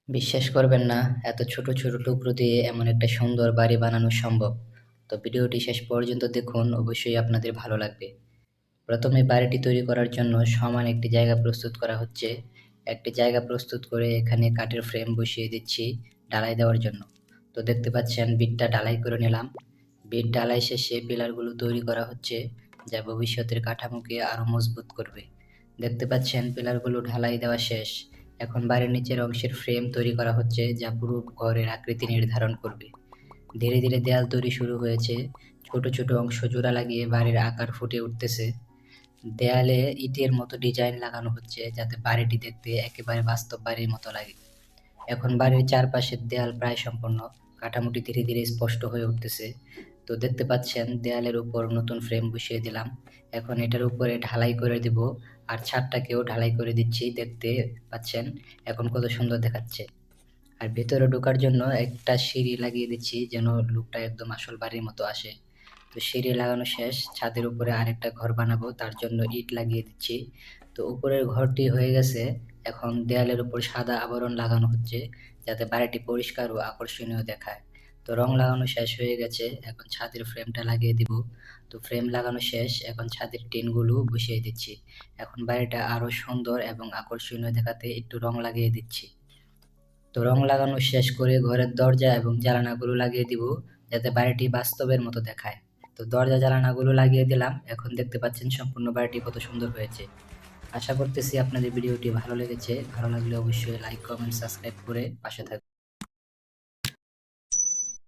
বিশ্বাস করবেন না, এত ছোট, ছোট টুকরো দিয়ে এমন একটা সুন্দর বাড়ি বানানো সম্ভব। তো ভিডিওটি শেষ পর্যন্ত দেখুন, অবশ্যই আপনাদের ভালো লাগবে। প্রথমে বাড়িটি তৈরি করার জন্য সমান একটি জায়গা প্রস্তুত করা হচ্ছে। একটি জায়গা প্রস্তুত করে এখানে কাঠের ফ্রেম বসিয়ে দিচ্ছি ঢালাই দেওয়ার জন্য। তো দেখতে পাচ্ছেন বিটটা ঢালাই করে নিলাম। বিট ঢালাই শেষে পিলারগুলো তৈরি করা হচ্ছে, যা ভবিষ্যতের কাঠামোকে আরো মজবুত করবে। দেখতে পাচ্ছেন পিলারগুলো ঢালাই দেওয়া শেষ। এখন বাড়ির নিচের অংশের ফ্রেম তৈরি করা হচ্ছে, যা পুরো ঘরের আকৃতি নির্ধারণ করবে। ধীরে ধীরে দেয়াল তৈরি শুরু হয়েছে। ছোট ছোট অংশ জোড়া লাগিয়ে বাড়ির আকার ফুটে উঠতেছে। দেয়ালে ইটের মতো ডিজাইন লাগানো হচ্ছে, যাতে বাড়িটি দেখতে একেবারে বাস্তব বাড়ির মতো লাগে। এখন বাড়ির চারপাশের দেয়াল প্রায় সম্পূর্ণ। কাঠামোটি ধীরে ধীরে স্পষ্ট হয়ে উঠতেছে। তো দেখতে পাচ্ছেন দেয়ালের উপর নতুন ফ্রেম বসিয়ে দিলাম। এখন এটার উপরে ঢালাই করে দিব, আর ছাদটাকেও ঢালাই করে দিচ্ছি। দেখতে পাচ্ছেন এখন কত সুন্দর দেখাচ্ছে। আর ভেতরে ঢোকার জন্য একটা সিঁড়ি লাগিয়ে দিচ্ছি, যেন লুকটা একদম আসল বাড়ির মতো আসে। তো সিঁড়ি লাগানো শেষ। ছাদের উপরে আরেকটা ঘর বানাবো, তার জন্য ইট লাগিয়ে দিচ্ছি। তো উপরের ঘরটি হয়ে গেছে। এখন দেয়ালের উপর সাদা আবরণ লাগানো হচ্ছে, যাতে বাড়িটি পরিষ্কার ও আকর্ষণীয় দেখায়। তো রং লাগানো শেষ হয়ে গেছে। এখন ছাদের ফ্রেমটা লাগিয়ে দিব। তো ফ্রেম লাগানো শেষ। এখন ছাদের টিনগুলো বসিয়ে দিচ্ছি। এখন বাড়িটা আরো সুন্দর এবং আকর্ষণীয় দেখাতে একটু রং লাগিয়ে দিচ্ছি। তো রং লাগানো শেষ করে ঘরের দরজা এবং জানালাগুলো লাগিয়ে দিব, যাতে বাড়িটি বাস্তবের মতো দেখায়। তো দরজা জানালাগুলো লাগিয়ে দিলাম। এখন দেখতে পাচ্ছেন সম্পূর্ণ বাড়িটি কত সুন্দর হয়েছে। আশা করতেছি আপনাদের ভিডিওটি ভালো লেগেছে। ভালো লাগলে অবশ্যই লাইক, কমেন্ট, সাবস্ক্রাইব করে পাশে থাকবেন।